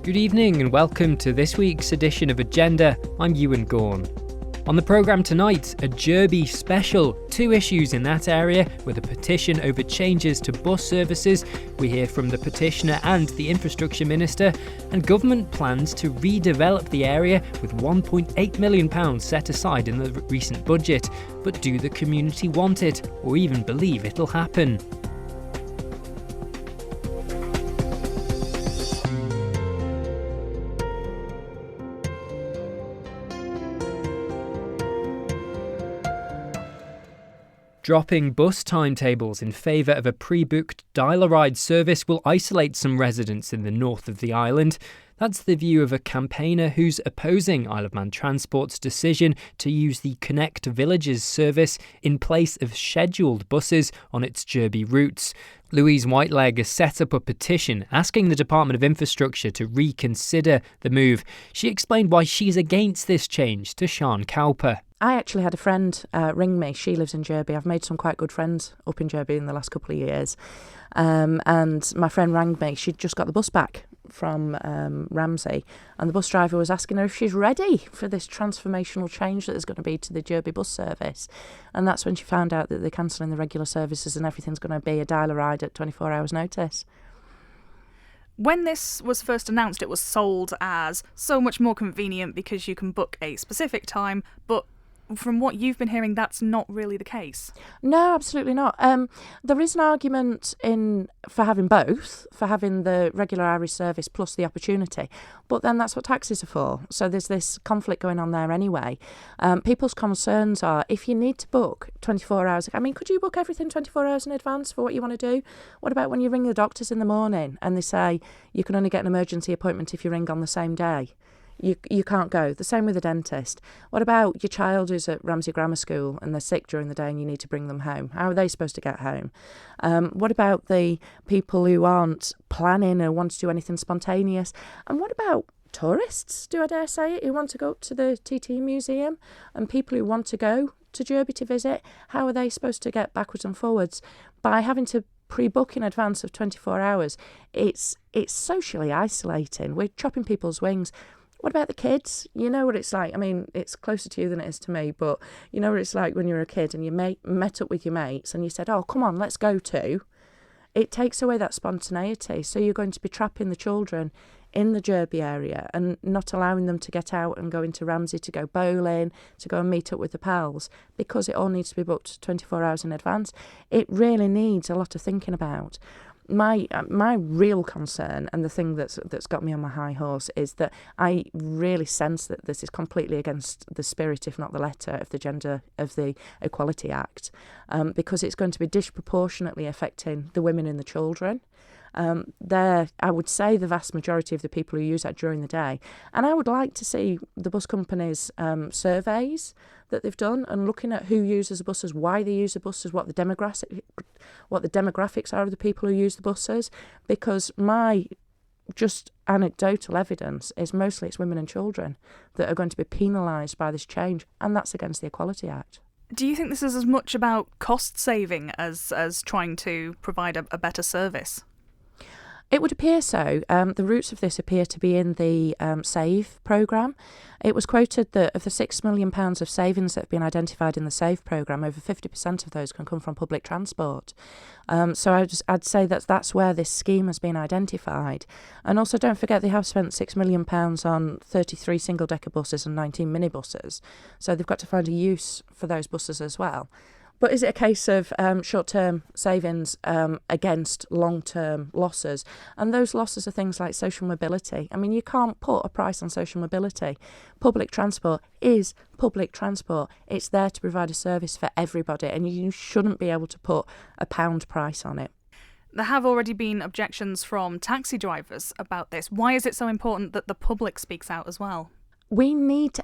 Good evening and welcome to this week's edition of Agenda. I'm Ewan Gorn. On the programme tonight, a Jurby special, 2 issues in that area with a petition over changes to bus services. We hear from the petitioner and the infrastructure minister, and government plans to redevelop the area with £1.8 million set aside in the recent budget. But do the community want it, or even believe it'll happen? Dropping bus timetables in favour of a pre-booked dial-a-ride service will isolate some residents in the north of the island. That's the view of a campaigner who's opposing Isle of Man Transport's decision to use the Connect Villages service in place of scheduled buses on its Jurby routes. Louise Whiteleg has set up a petition asking the Department of Infrastructure to reconsider the move. She explained why she's against this change to Sian Cowper. I actually had a friend ring me. She lives in Jurby. I've made some quite good friends up in Jurby in the last couple of years. And my friend rang me. She'd just got the bus back from Ramsey, and the bus driver was asking her if she's ready for this transformational change that there's going to be to the Jurby bus service. And that's when she found out that they're cancelling the regular services and everything's going to be a dial-a-ride at 24 hours notice. When this was first announced, it was sold as so much more convenient because you can book a specific time, but from what you've been hearing, that's not really the case. No, absolutely not. There is an argument for having both, for having the regular Irish service plus the opportunity, but then that's what taxis are for. So there's this conflict going on there anyway. People's concerns are, if you need to book 24 hours, could you book everything 24 hours in advance for what you want to do? What about when you ring the doctors in the morning and they say you can only get an emergency appointment if you ring on the same day? You can't go. The same with a dentist. What about your child who's at Ramsey Grammar School and they're sick during the day and you need to bring them home? How are they supposed to get home? What about the people who aren't planning or want to do anything spontaneous? And what about tourists, do I dare say it, who want to go up to the TT Museum, and people who want to go to Jurby to visit? How are they supposed to get backwards and forwards? By having to pre-book in advance of 24 hours, it's socially isolating. We're chopping people's wings. What about the kids? You know what it's like. It's closer to you than it is to me, but you know what it's like when you're a kid and you met up with your mates and you said, oh, come on, let's go to. It takes away that spontaneity. So you're going to be trapping the children in the Jurby area and not allowing them to get out and go into Ramsey to go bowling, to go and meet up with the pals, because it all needs to be booked 24 hours in advance. It really needs a lot of thinking about. My real concern, and the thing that's got me on my high horse, is that I really sense that this is completely against the spirit, if not the letter, of the Equality Act, because it's going to be disproportionately affecting the women and the children. I would say the vast majority of the people who use that during the day. And I would like to see the bus companies' surveys that they've done and looking at who uses the buses, why they use the buses, what the demographics are of the people who use the buses, because my just anecdotal evidence is mostly it's women and children that are going to be penalised by this change, and that's against the Equality Act. Do you think this is as much about cost saving as trying to provide a better service? It would appear so. The roots of this appear to be in the SAVE programme. It was quoted that of the £6 million of savings that have been identified in the SAVE programme, over 50% of those can come from public transport. So I'd say that's where this scheme has been identified. And also don't forget they have spent £6 million on 33 single-decker buses and 19 minibuses. So they've got to find a use for those buses as well. But is it a case of short-term savings against long-term losses? And those losses are things like social mobility. You can't put a price on social mobility. Public transport is public transport. It's there to provide a service for everybody, and you shouldn't be able to put a pound price on it. There have already been objections from taxi drivers about this. Why is it so important that the public speaks out as well?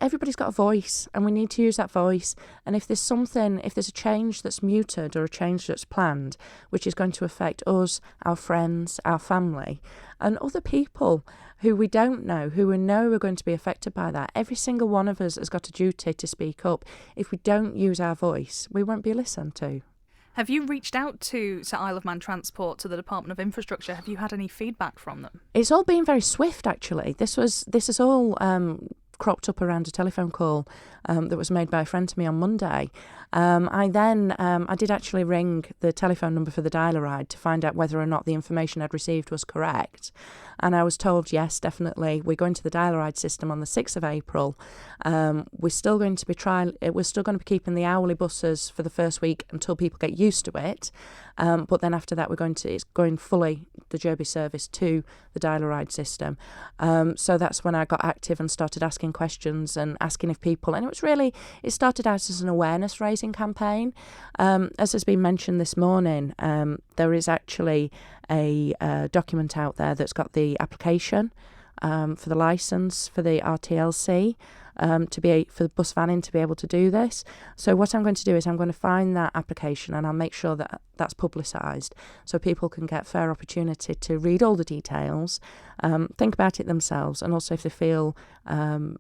Everybody's got a voice, and we need to use that voice. And if there's a change that's muted or a change that's planned, which is going to affect us, our friends, our family, and other people who we don't know, who we know are going to be affected by that, every single one of us has got a duty to speak up. If we don't use our voice, we won't be listened to. Have you reached out to Isle of Man Transport, to the Department of Infrastructure? Have you had any feedback from them? It's all been very swift, actually. This is all cropped up around a telephone call that was made by a friend to me on Monday. I did actually ring the telephone number for the dial-a-ride to find out whether or not the information I'd received was correct. And I was told, yes, definitely, we're going to the dial-a-ride system on the 6th of April. We're still going to be keeping the hourly buses for the first week until people get used to it. But then after that, it's going fully, the Jurby service, to the dial-a-ride system. So that's when I got active and started asking questions and asking if people, and it started out as an awareness raising campaign. As has been mentioned this morning, there is actually a document out there that's got the application for the licence for the RTLC for the bus vanning to be able to do this. So what I'm going to do is I'm going to find that application and I'll make sure that that's publicised so people can get fair opportunity to read all the details, think about it themselves, and also if they feel that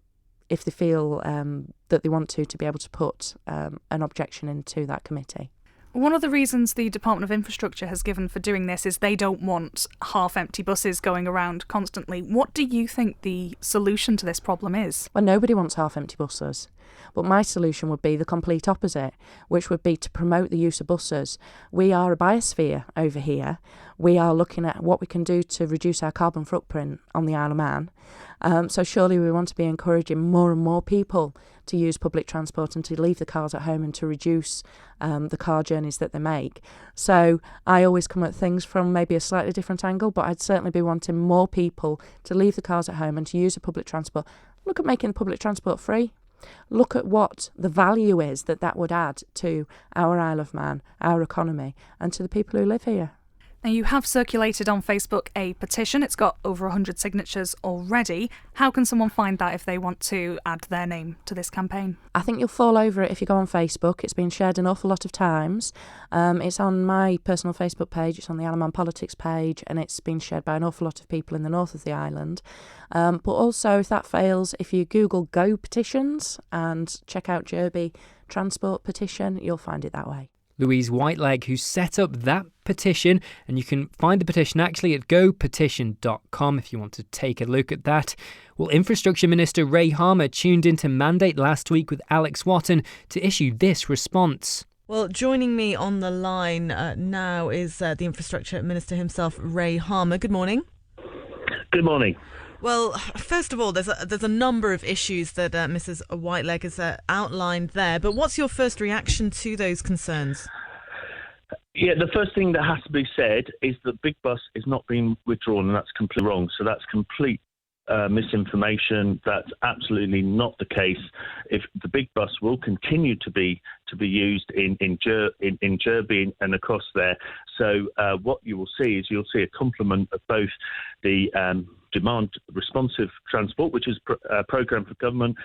they want to be able to put an objection into that committee. One of the reasons the Department of Infrastructure has given for doing this is they don't want half-empty buses going around constantly. What do you think the solution to this problem is? Well, nobody wants half-empty buses. But my solution would be the complete opposite, which would be to promote the use of buses. We are a biosphere over here. We are looking at what we can do to reduce our carbon footprint on the Isle of Man. So surely we want to be encouraging more and more people to use public transport and to leave the cars at home and to reduce the car journeys that they make. So I always come at things from maybe a slightly different angle, but I'd certainly be wanting more people to leave the cars at home and to use the public transport. Look at making public transport free. Look at what the value is that would add to our Isle of Man, our economy, and to the people who live here. Now, you have circulated on Facebook a petition. It's got over 100 signatures already. How can someone find that if they want to add their name to this campaign? I think you'll fall over it if you go on Facebook. It's been shared an awful lot of times. It's on my personal Facebook page, it's on the Isle of Man Politics page, and it's been shared by an awful lot of people in the north of the island. But also, if that fails, if you Google Go Petitions and check out Jurby Transport Petition, you'll find it that way. Louise Whiteleg, who set up that petition, and you can find the petition actually at gopetition.com if you want to take a look at that. Well, Infrastructure Minister Ray Harmer tuned into Mandate last week with Alex Watton to issue this response. Well, joining me on the line now is the Infrastructure Minister himself, Ray Harmer. Good morning. Good morning. Well, first of all, there's a number of issues that Mrs. Whiteleg has outlined there, but what's your first reaction to those concerns? Yeah, the first thing that has to be said is that Big Bus is not being withdrawn, and that's completely wrong. So that's complete misinformation. That's absolutely not the case. If the Big Bus will continue to be used in Jurby and across there. So what you will see is you'll see a complement of both the demand responsive transport, which is a programme for government,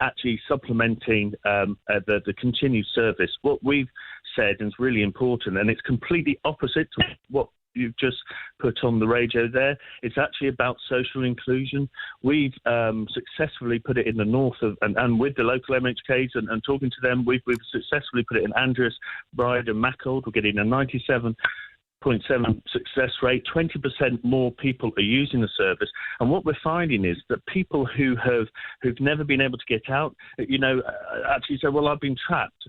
actually supplementing the continued service. What we've said is really important, and it's completely opposite to what you've just put on the radio there. It's actually about social inclusion. We've successfully put it in the north of, and with the local MHKs and talking to them, we've successfully put it in Andreas, Bride and Machold. We're getting a 97.7 success rate. 20% more people are using the service, and what we're finding is that people who've never been able to get out, actually say, well, I've been trapped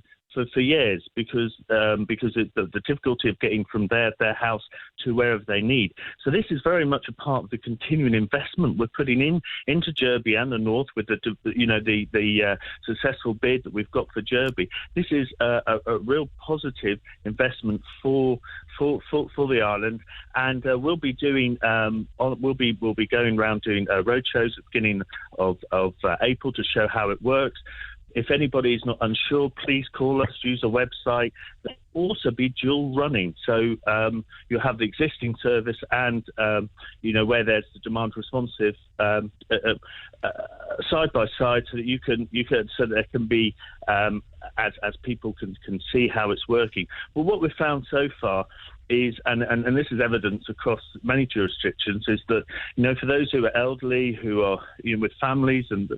for years because the difficulty of getting from their house to wherever they need. So this is very much a part of the continuing investment we're putting into Jurby and the north with the successful bid that we've got for Jurby. This is a real positive investment for the island, and we'll be doing we'll be going around doing road shows at the beginning of April to show how it works. If anybody is not unsure, please call us, use a website. They'll also be dual running. So you'll have the existing service and, where there's the demand responsive side by side so that so that there can be, as people can see how it's working. Well, what we've found so far is, and this is evidence across many jurisdictions, is that, for those who are elderly, who are with families and,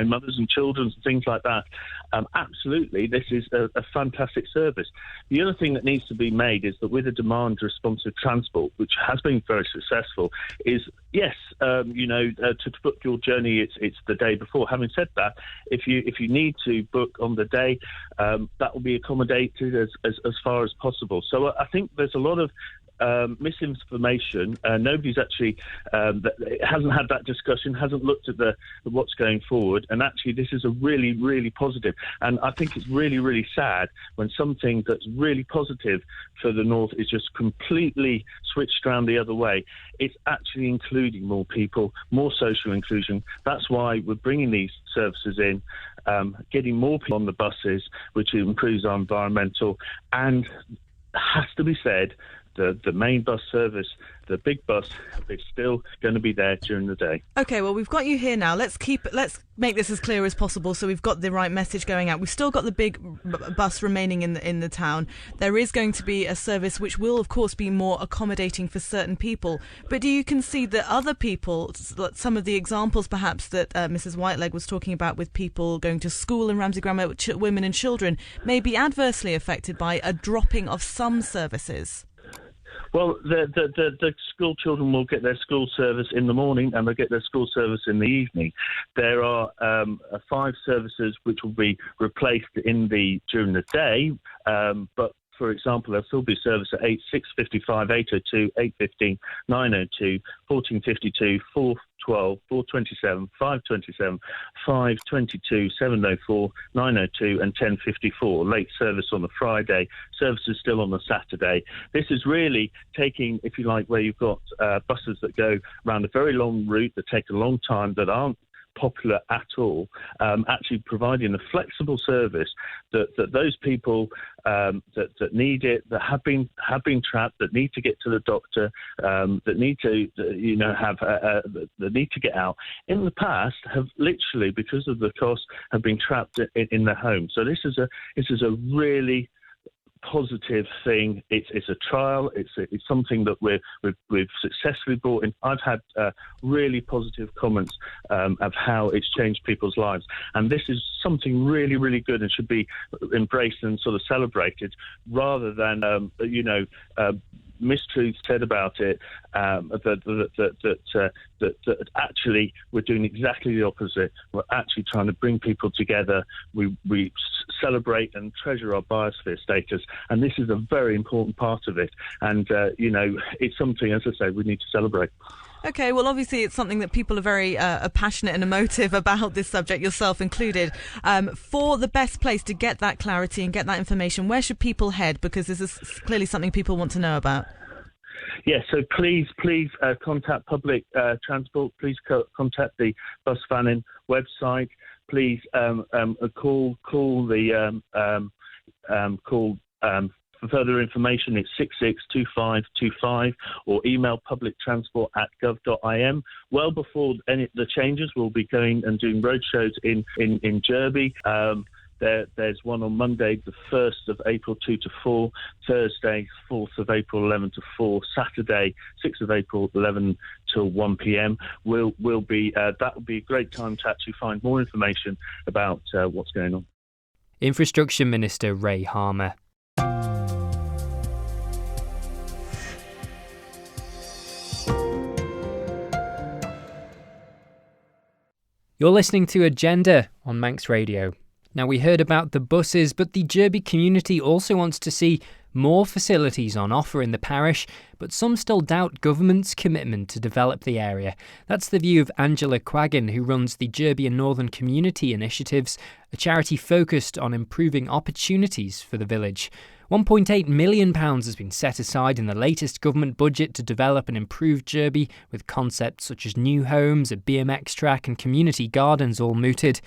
mothers and children and things like that, absolutely, this is a fantastic service. The other thing that needs to be made is that with a demand responsive transport, which has been very successful, is yes, to book your journey, it's the day before. Having said that, if you need to book on the day, that will be accommodated as far as possible. So I think there's a lot of misinformation. Nobody's actually hasn't had that discussion, hasn't looked at what's going forward, and actually this is a really, really positive. And I think it's really, really sad when something that's really positive for the North is just completely switched around the other way. It's actually including more people, more social inclusion. That's why we're bringing these services in, getting more people on the buses, which improves our environmental, and has to be said, the main bus service, the big bus, is still going to be there during the day. Okay, well, we've got you here now. Let's make this as clear as possible so we've got the right message going out. We've still got the big bus remaining in the town. There is going to be a service which will, of course, be more accommodating for certain people. But do you concede that other people, some of the examples perhaps that Mrs. Whiteleg was talking about with people going to school in Ramsey Grammar, women and children, may be adversely affected by a dropping of some services? Well, the school children will get their school service in the morning and they'll get their school service in the evening. There are 5 services which will be replaced during the day, but for example, there'll still be service at 8, 6:55, 8:02, 8:15, 9:02, 14:52, 4:12, 4:27, 5:27, 5:22, 7:04, 9:02 and 10:54. Late service on the Friday, services still on the Saturday. This is really taking, if you like, where you've got buses that go around a very long route that take a long time, that aren't popular at all, actually providing a flexible service that those people that need it, that have been trapped, that need to get to the doctor, that need to that need to get out, in the past have literally, because of the cost, have been trapped in their home. So this is a really positive thing. It's a trial. It's something that we've successfully brought in. I've had really positive comments of how it's changed people's lives, and this is something really, really good and should be embraced and sort of celebrated, rather than mistruths said about it, that actually we're doing exactly the opposite. We're actually trying to bring people together. We celebrate and treasure our biosphere status, and this is a very important part of it. And, it's something, as I say, we need to celebrate. Okay, well, obviously it's something that people are very passionate and emotive about, this subject, yourself included. For the best place to get that clarity and get that information, where should people head? Because this is clearly something people want to know about. Yes, so please contact public transport. Please contact the Bus Fanning website. Please call for further information. It's 662525, or email publictransport@gov.im. Well before the changes, we'll be going and doing roadshows in Jurby. There's one on Monday, the 1st of April, 2 to 4, Thursday, 4th of April, 11 to 4, Saturday, 6th of April, 11 till 1 p.m. That will be a great time to actually find more information about what's going on. Infrastructure Minister Ray Harmer. You're listening to Agenda on Manx Radio. Now, we heard about the buses, but the Jurby community also wants to see more facilities on offer in the parish, but some still doubt government's commitment to develop the area. That's the view of Angela Quaggan, who runs the Jurby and Northern Community Initiatives, a charity focused on improving opportunities for the village. £1.8 million has been set aside in the latest government budget to develop and improve Jurby, with concepts such as new homes, a BMX track and community gardens all mooted.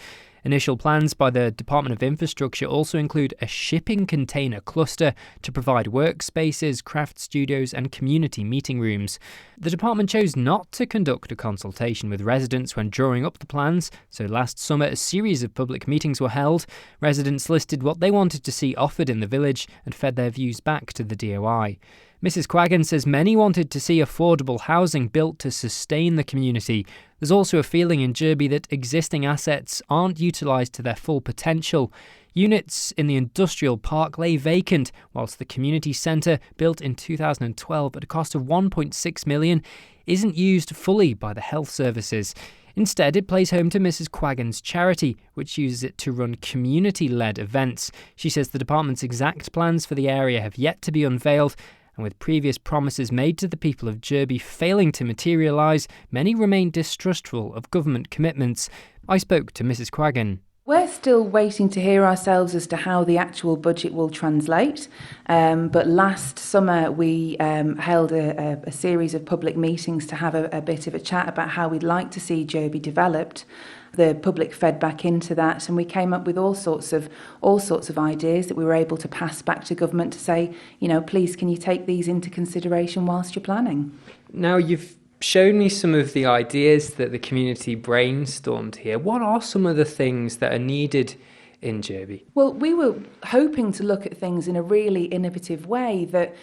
Initial plans by the Department of Infrastructure also include a shipping container cluster to provide workspaces, craft studios and community meeting rooms. The department chose not to conduct a consultation with residents when drawing up the plans, so last summer a series of public meetings were held. Residents listed what they wanted to see offered in the village and fed their views back to the DOI. Mrs. Quaggan says many wanted to see affordable housing built to sustain the community. There's also a feeling in Jurby that existing assets aren't utilised to their full potential. Units in the industrial park lay vacant, whilst the community centre, built in 2012 at a cost of £1.6 million, isn't used fully by the health services. Instead, it plays home to Mrs. Quaggan's charity, which uses it to run community-led events. She says the department's exact plans for the area have yet to be unveiled, and with previous promises made to the people of Jurby failing to materialise, many remain distrustful of government commitments. I spoke to Mrs. Quaggan. We're still waiting to hear ourselves as to how the actual budget will translate. But last summer we held a series of public meetings to have a bit of a chat about how we'd like to see Jurby developed. The public fed back into that, and we came up with all sorts of ideas that we were able to pass back to government to say, please, can you take these into consideration whilst you're planning? Now, you've shown me some of the ideas that the community brainstormed here. What are some of the things that are needed in Jurby? Well, we were hoping to look at things in a really innovative way, that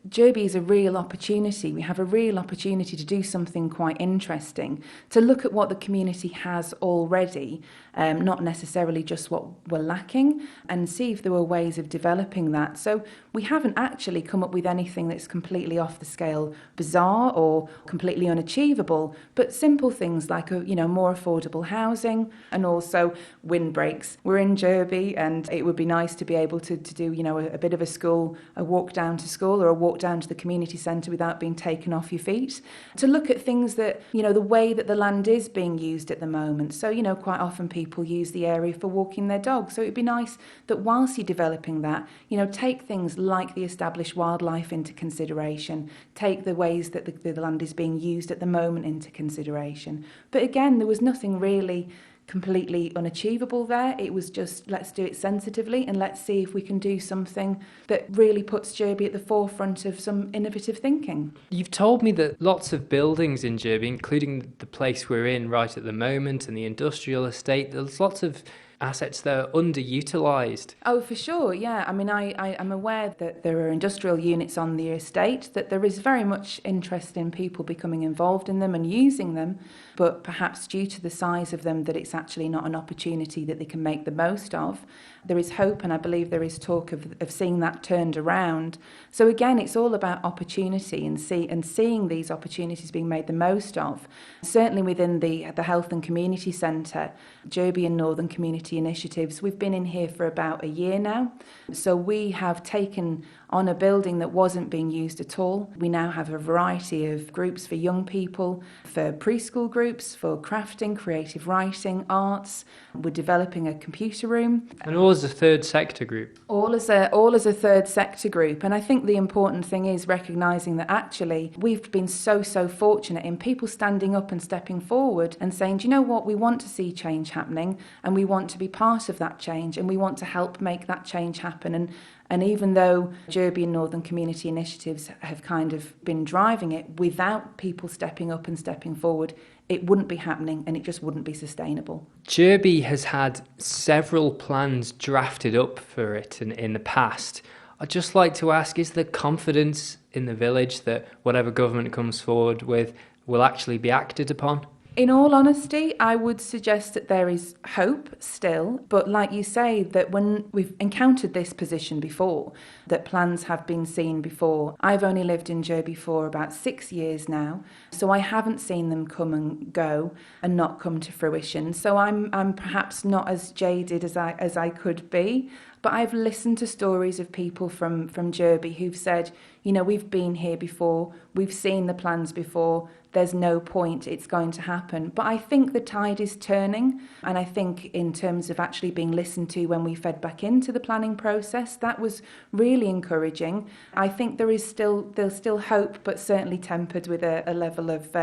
Jurby is a real opportunity. We have a real opportunity to do something quite interesting, to look at what the community has already, not necessarily just what we're lacking, and see if there were ways of developing that. So we haven't actually come up with anything that's completely off the scale, bizarre or completely unachievable, but simple things like more affordable housing and also windbreaks. We're in Jurby, and it would be nice to be able to do a bit of a walk down to school or a walk down to the community centre without being taken off your feet, to look at things that, the way that the land is being used at the moment. So, quite often people use the area for walking their dog. So it'd be nice that whilst you're developing that, take things like the established wildlife into consideration, take the ways that the land is being used at the moment into consideration. But again, there was nothing really completely unachievable there. It was just, let's do it sensitively and let's see if we can do something that really puts Jurby at the forefront of some innovative thinking. You've told me that lots of buildings in Jurby, including the place we're in right at the moment and the industrial estate, there's lots of assets that are underutilised. Oh, for sure, yeah. I mean, I'm aware that there are industrial units on the estate, that there is very much interest in people becoming involved in them and using them, but perhaps due to the size of them that it's actually not an opportunity that they can make the most of. There is hope, and I believe there is talk of seeing that turned around. So again, it's all about opportunity and seeing these opportunities being made the most of. Certainly within the Health and Community Centre, Jurby and Northern Community Initiatives, we've been in here for about a year now. So we have taken on a building that wasn't being used at all. We now have a variety of groups for young people, for preschool groups, for crafting, creative writing, arts. We're developing a computer room. And all as a third sector group. All as a third sector group. And I think the important thing is recognising that actually we've been so fortunate in people standing up and stepping forward and saying, do you know what, we want to see change happening and we want to be part of that change and we want to help make that change happen. And even though Jurby and Northern Community Initiatives have kind of been driving it, without people stepping up and stepping forward, it wouldn't be happening and it just wouldn't be sustainable. Jurby has had several plans drafted up for it in the past. I'd just like to ask, is there confidence in the village that whatever government comes forward with will actually be acted upon? In all honesty, I would suggest that there is hope still, but like you say, that when we've encountered this position before, that plans have been seen before. I've only lived in Jurby for about 6 years now, so I haven't seen them come and go and not come to fruition. So I'm perhaps not as jaded as I could be, but I've listened to stories of people from Jurby who've said, we've been here before, we've seen the plans before, there's no point, it's going to happen. But I think the tide is turning, and I think in terms of actually being listened to when we fed back into the planning process, that was really encouraging. I think there's still hope, but certainly tempered with a level of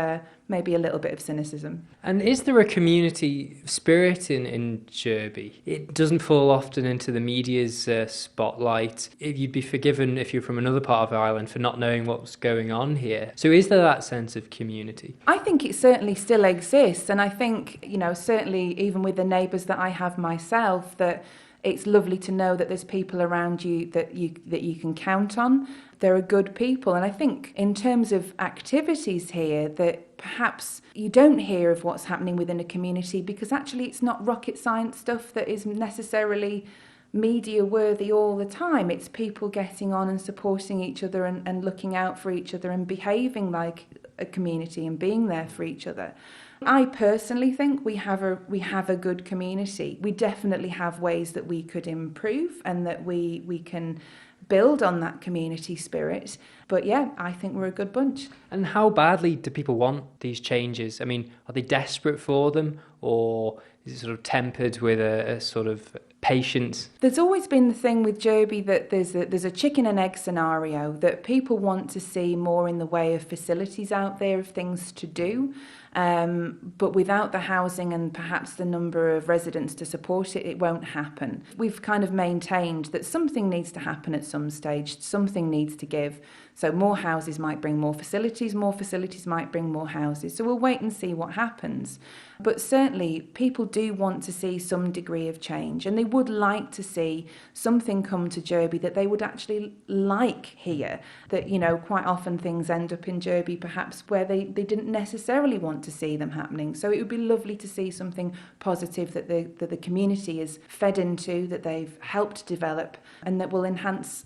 maybe a little bit of cynicism. And is there a community spirit in Jurby? It doesn't fall often into the media's spotlight. You'd be forgiven if you're from another part of Ireland for not knowing what's going on here. So is there that sense of community? I think it certainly still exists, and I think, certainly even with the neighbours that I have myself, that It's lovely to know that there's people around you that you can count on. There are good people. And I think in terms of activities here, that perhaps you don't hear of what's happening within a community, because actually it's not rocket science stuff that is necessarily media worthy all the time. It's people getting on and supporting each other and looking out for each other and behaving like a community and being there for each other. I personally think we have a good community. We definitely have ways that we could improve and that we can build on that community spirit. But yeah, I think we're a good bunch. And how badly do people want these changes? I mean, are they desperate for them, or is it sort of tempered with a sort of patience? There's always been the thing with Jurby that there's a chicken and egg scenario, that people want to see more in the way of facilities out there, of things to do. But without the housing and perhaps the number of residents to support it, it won't happen. We've kind of maintained that something needs to happen at some stage, something needs to give. So more houses might bring more facilities might bring more houses. So we'll wait and see what happens. But certainly people do want to see some degree of change, and they would like to see something come to Jurby that they would actually like here. That, you know, quite often things end up in Jurby perhaps where they didn't necessarily want to see them happening. So it would be lovely to see something positive that the community is fed into, that they've helped develop, and that will enhance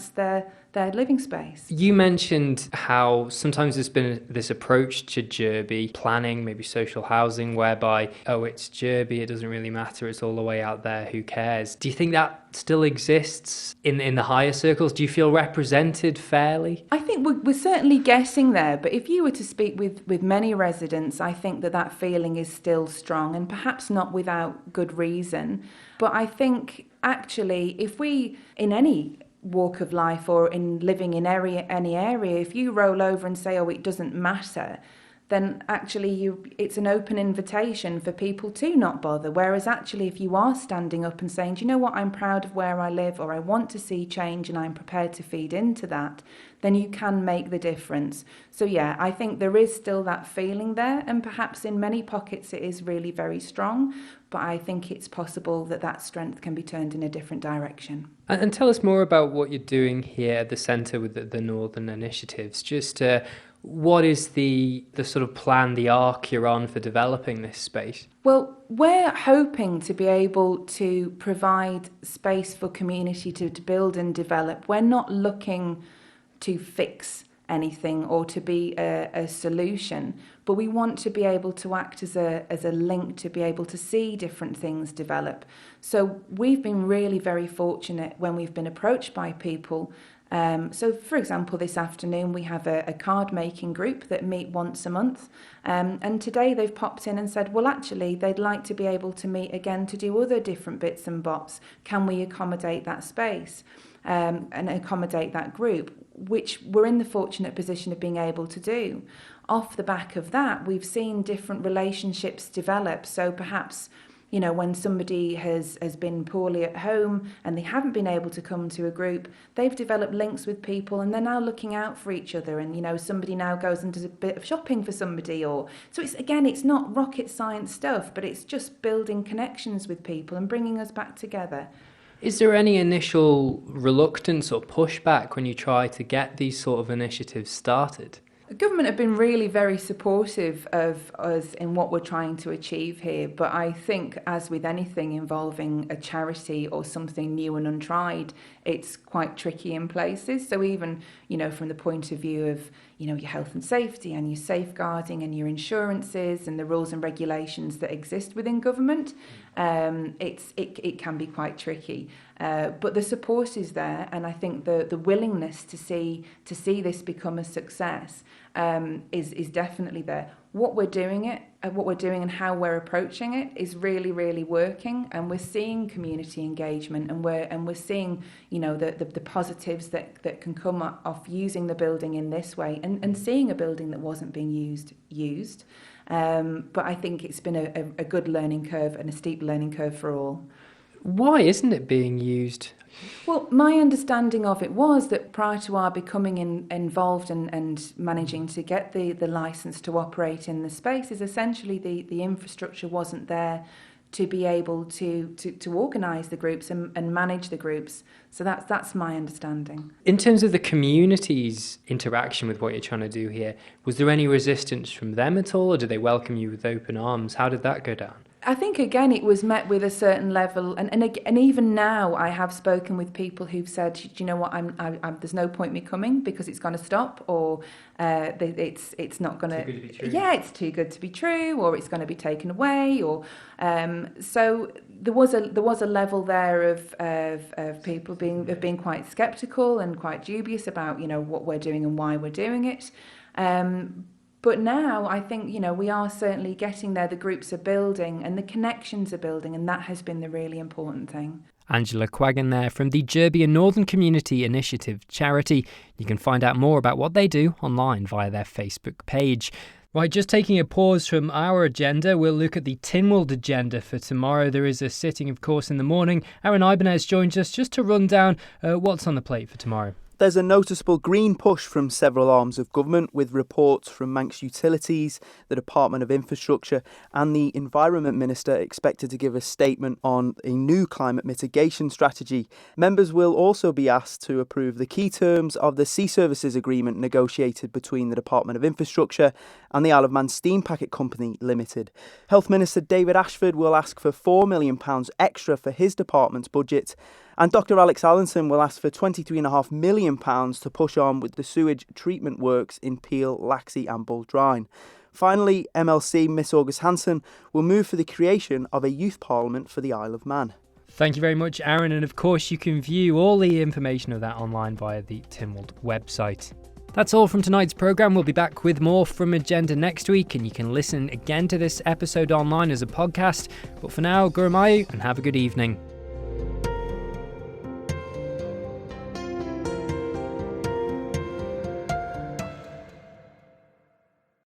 their living space. You mentioned how sometimes there's been this approach to Jurby planning, maybe social housing, whereby, oh, it's Jurby, it doesn't really matter, it's all the way out there, who cares? Do you think that still exists in the higher circles? Do you feel represented fairly? I think we're certainly getting there, but if you were to speak with many residents, I think that feeling is still strong, and perhaps not without good reason. But I think actually, if we, in any walk of life or in living in any area, if you roll over and say, oh, it doesn't matter, then actually it's an open invitation for people to not bother. Whereas actually, if you are standing up and saying, do you know what, I'm proud of where I live, or I want to see change and I'm prepared to feed into that, then you can make the difference. So yeah, I think there is still that feeling there, and perhaps in many pockets it is really very strong, but I think it's possible that strength can be turned in a different direction. And tell us more about what you're doing here at the centre with the Northern Initiatives. Just what is the sort of plan, the arc you're on for developing this space? Well, we're hoping to be able to provide space for community to build and develop. We're not looking to fix anything or to be a solution, but we want to be able to act as a link to be able to see different things develop. So we've been really very fortunate when we've been approached by people. So, for example, this afternoon we have a card making group that meet once a month, and today they've popped in and said, well, actually they'd like to be able to meet again to do other different bits and bobs. Can we accommodate that space and accommodate that group, which we're in the fortunate position of being able to do. Off the back of that, we've seen different relationships develop. So perhaps, you know, when somebody has been poorly at home and they haven't been able to come to a group, they've developed links with people and they're now looking out for each other. And, you know, somebody now goes and does a bit of shopping for somebody. So it's not rocket science stuff, but it's just building connections with people and bringing us back together. Is there any initial reluctance or pushback when you try to get these sort of initiatives started? The government have been really very supportive of us in what we're trying to achieve here, but I think, as with anything involving a charity or something new and untried, it's quite tricky in places. So even, you know, from the point of view of, you know, your health and safety and your safeguarding and your insurances and the rules and regulations that exist within government, it can be quite tricky. But the support is there, and I think the willingness to see this become a success is definitely there. What we're doing and how we're approaching it is really, really working, and we're seeing community engagement, and we're seeing, you know, the positives that can come off using the building in this way, and seeing a building that wasn't being used. But I think it's been a good learning curve and a steep learning curve for all. Why isn't it being used? Well, my understanding of it was that prior to our becoming involved and managing to get the licence to operate in the space, is essentially the infrastructure wasn't there to be able to organise the groups and manage the groups. So that's my understanding. In terms of the community's interaction with what you're trying to do here, was there any resistance from them at all, or did they welcome you with open arms? How did that go down? I think, again, it was met with a certain level, and even now I have spoken with people who've said, do you know what, I'm there's no point me coming because it's going to stop, or it's not going to be true. Yeah, it's too good to be true, or it's going to be taken away, or so there was a level there of people being quite sceptical and quite dubious about, you know, what we're doing and why we're doing it. But now I think, you know, we are certainly getting there. The groups are building and the connections are building, and that has been the really important thing. Angela Quaggan there from the Jurby and Northern Community Initiative charity. You can find out more about what they do online via their Facebook page. Right, just taking a pause from our agenda, we'll look at the Tynwald agenda for tomorrow. There is a sitting, of course, in the morning. Aaron Ibanez joins us just to run down what's on the plate for tomorrow. There's a noticeable green push from several arms of government, with reports from Manx Utilities, the Department of Infrastructure and the Environment Minister expected to give a statement on a new climate mitigation strategy. Members will also be asked to approve the key terms of the Sea Services Agreement negotiated between the Department of Infrastructure and the Isle of Man Steam Packet Company Limited. Health Minister David Ashford will ask for £4 million extra for his department's budget. And Dr Alex Allinson will ask for £23.5 million to push on with the sewage treatment works in Peel, Laxey and Buldrine. Finally, MLC Miss August Hanson will move for the creation of a youth parliament for the Isle of Man. Thank you very much, Aaron. And of course, you can view all the information of that online via the Tynwald website. That's all from tonight's programme. We'll be back with more from Agenda next week, and you can listen again to this episode online as a podcast. But for now, Guramayu and have a good evening.